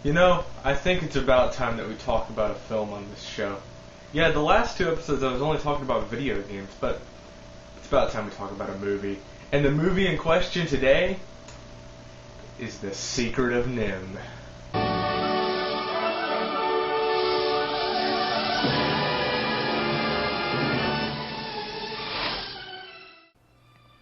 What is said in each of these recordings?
You know, I think it's about time that we talk about a film on this show. Yeah, the last two episodes I was only talking about video games, but it's about time we talk about a movie. And the movie in question today is The Secret of NIMH.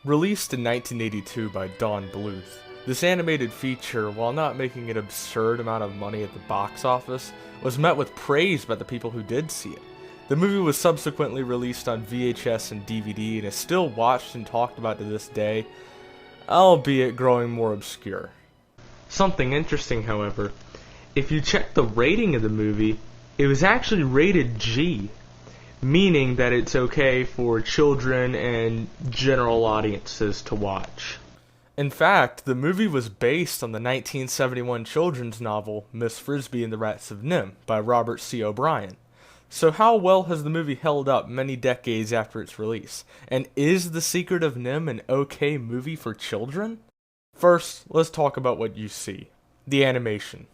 Released in 1982 by Don Bluth, this animated feature, while not making an absurd amount of money at the box office, was met with praise by the people who did see it. The movie was subsequently released on VHS and DVD and is still watched and talked about to this day, albeit growing more obscure. Something interesting, however, if you check the rating of the movie, it was actually rated G, meaning that it's okay for children and general audiences to watch. In fact, the movie was based on the 1971 children's novel Miss Frisbee and the Rats of NIMH by Robert C. O'Brien. So how well has the movie held up many decades after its release? And is The Secret of NIMH an okay movie for children? First, let's talk about what you see. The animation.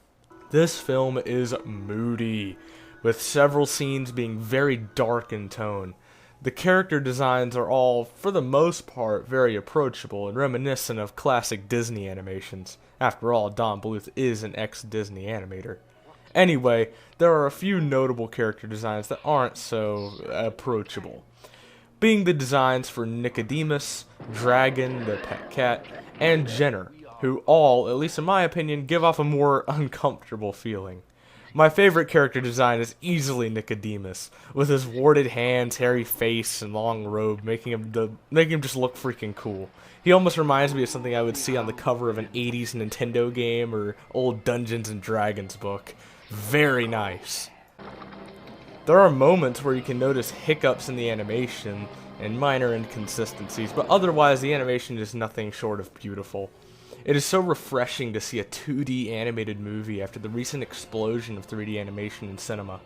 This film is moody, with several scenes being very dark in tone. The character designs are all, for the most part, very approachable and reminiscent of classic Disney animations. After all, Don Bluth is an ex-Disney animator. Anyway, there are a few notable character designs that aren't so approachable, being the designs for Nicodemus, Dragon, the pet cat, and Jenner, who all, at least in my opinion, give off a more uncomfortable feeling. My favorite character design is easily Nicodemus, with his warded hands, hairy face, and long robe, making him just look freaking cool. He almost reminds me of something I would see on the cover of an 80s Nintendo game or old Dungeons and Dragons book. Very nice. There are moments where you can notice hiccups in the animation and minor inconsistencies, but otherwise the animation is nothing short of beautiful. It is so refreshing to see a 2D animated movie after the recent explosion of 3D animation in cinema.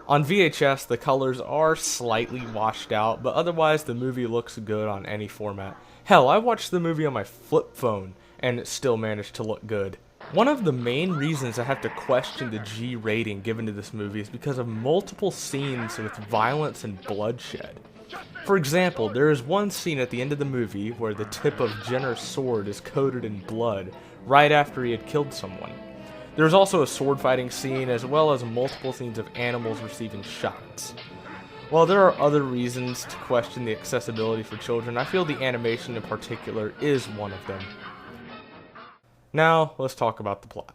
On VHS, the colors are slightly washed out, but otherwise the movie looks good on any format. Hell, I watched the movie on my flip phone, and it still managed to look good. One of the main reasons I have to question the G rating given to this movie is because of multiple scenes with violence and bloodshed. For example, there is one scene at the end of the movie where the tip of Jenner's sword is coated in blood right after he had killed someone. There is also a sword fighting scene as well as multiple scenes of animals receiving shots. While there are other reasons to question the accessibility for children, I feel the animation in particular is one of them. Now, let's talk about the plot.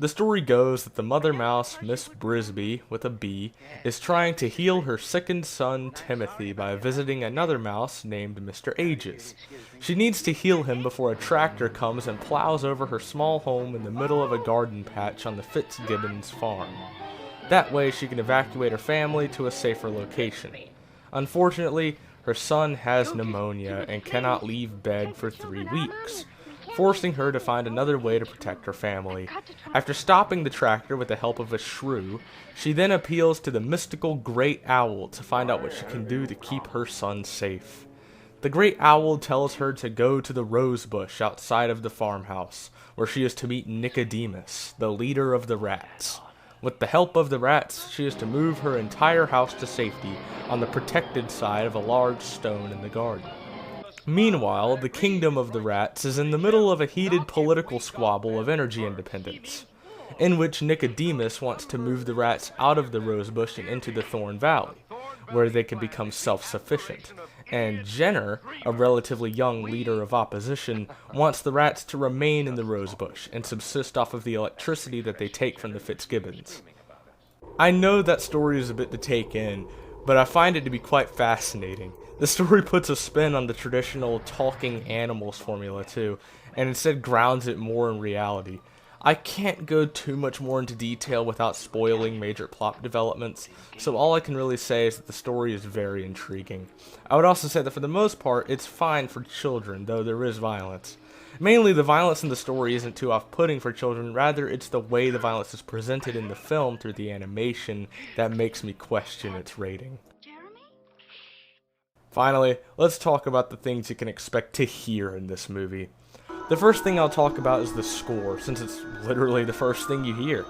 The story goes that the mother mouse, Miss Brisby, with a B, is trying to heal her sickened son, Timothy, by visiting another mouse named Mr. Ages. She needs to heal him before a tractor comes and plows over her small home in the middle of a garden patch on the Fitzgibbons farm. That way she can evacuate her family to a safer location. Unfortunately, her son has pneumonia and cannot leave bed for 3 weeks, forcing her to find another way to protect her family. After stopping the tractor with the help of a shrew, she then appeals to the mystical Great Owl to find out what she can do to keep her son safe. The Great Owl tells her to go to the rose bush outside of the farmhouse, where she is to meet Nicodemus, the leader of the rats. With the help of the rats, she is to move her entire house to safety on the protected side of a large stone in the garden. Meanwhile, the kingdom of the rats is in the middle of a heated political squabble of energy independence, in which Nicodemus wants to move the rats out of the rosebush and into the Thorn Valley, where they can become self-sufficient, and Jenner, a relatively young leader of opposition, wants the rats to remain in the rosebush and subsist off of the electricity that they take from the Fitzgibbons. I know that story is a bit to take in, but I find it to be quite fascinating. The story puts a spin on the traditional talking animals formula too, and instead grounds it more in reality. I can't go too much more into detail without spoiling major plot developments, so all I can really say is that the story is very intriguing. I would also say that for the most part, it's fine for children, though there is violence. Mainly, the violence in the story isn't too off-putting for children, rather it's the way the violence is presented in the film through the animation that makes me question its rating. Finally, let's talk about the things you can expect to hear in this movie. The first thing I'll talk about is the score, since it's literally the first thing you hear.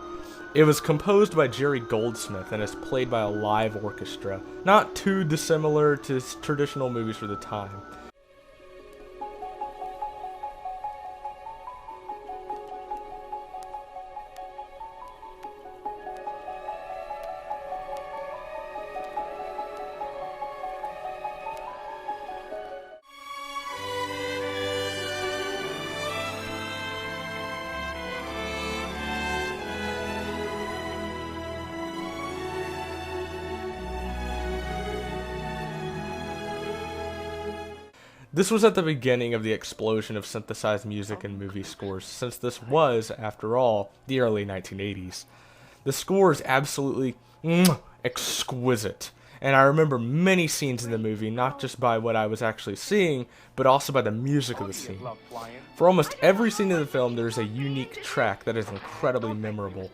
It was composed by Jerry Goldsmith and is played by a live orchestra, not too dissimilar to traditional movies for the time. This was at the beginning of the explosion of synthesized music and movie scores, since this was, after all, the early 1980s. The score is absolutely exquisite, and I remember many scenes in the movie not just by what I was actually seeing, but also by the music of the scene. For almost every scene in the film, there is a unique track that is incredibly memorable.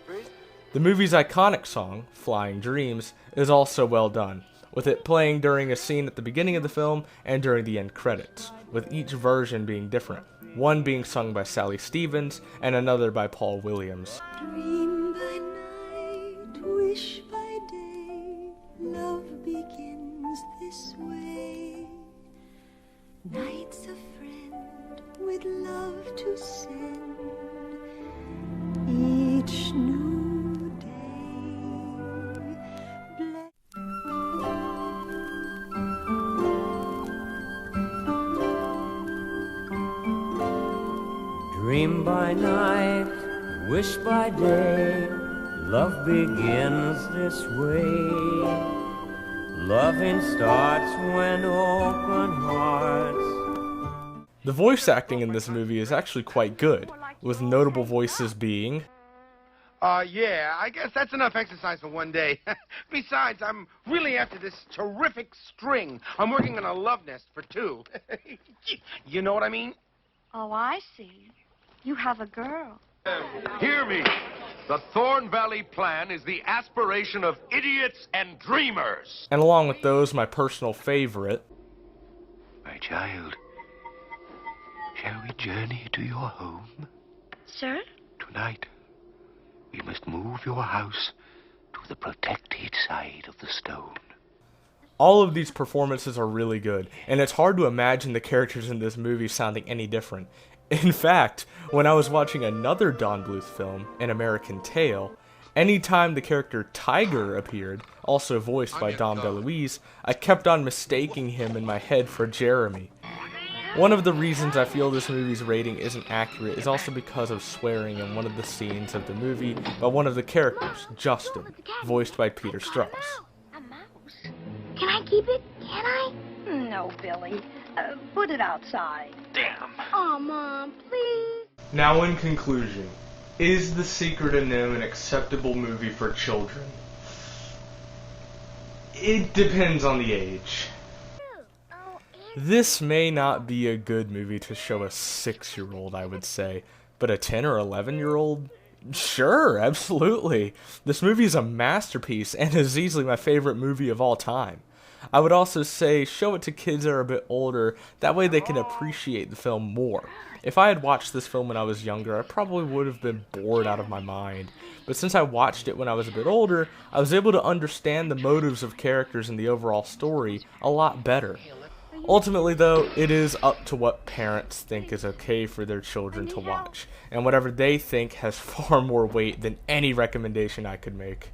The movie's iconic song, Flying Dreams, is also well done, with it playing during a scene at the beginning of the film and during the end credits, with each version being different, one being sung by Sally Stevens and another by Paul Williams. Dream by night, wish by day, love begins this way. Night's a friend with love to send, each new day. Dream by night, wish by day, love begins this way. Loving starts when open hearts. The voice acting in this movie is actually quite good, with notable voices being... Yeah, I guess that's enough exercise for one day. Besides, I'm really after this terrific string. I'm working on a love nest for two. You know what I mean? Oh, I see. You have a girl. Hear me. The Thorn Valley Plan is the aspiration of idiots and dreamers. And along with those, my personal favorite... My child, shall we journey to your home? Sir? Tonight, we must move your house to the protected side of the stone. All of these performances are really good, and it's hard to imagine the characters in this movie sounding any different. In fact, when I was watching another Don Bluth film, An American Tail, anytime the character Tiger appeared, also voiced by Dom DeLuise, I kept on mistaking him in my head for Jeremy. One of the reasons I feel this movie's rating isn't accurate is also because of swearing in one of the scenes of the movie by one of the characters, Justin, voiced by Peter Strauss. A mouse? Can I keep it? Can I? No, Billy. Put it outside. Damn. Oh, Mom, please. Now in conclusion, is The Secret of NIMH an acceptable movie for children? It depends on the age. This may not be a good movie to show a 6-year-old, I would say, but a 10 or 11-year-old? Sure, absolutely. This movie is a masterpiece and is easily my favorite movie of all time. I would also say show it to kids that are a bit older, that way they can appreciate the film more. If I had watched this film when I was younger, I probably would have been bored out of my mind. But since I watched it when I was a bit older, I was able to understand the motives of characters and the overall story a lot better. Ultimately, though, it is up to what parents think is okay for their children to watch, and whatever they think has far more weight than any recommendation I could make.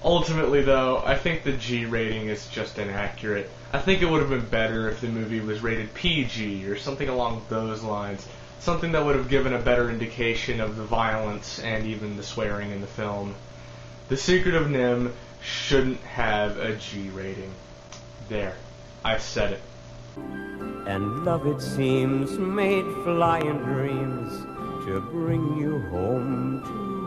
Ultimately, though, I think the G rating is just inaccurate. I think it would have been better if the movie was rated PG or something along those lines. Something that would have given a better indication of the violence and even the swearing in the film. The Secret of NIMH shouldn't have a G rating. There. I've said it. And love, it seems, made flying dreams to bring you home to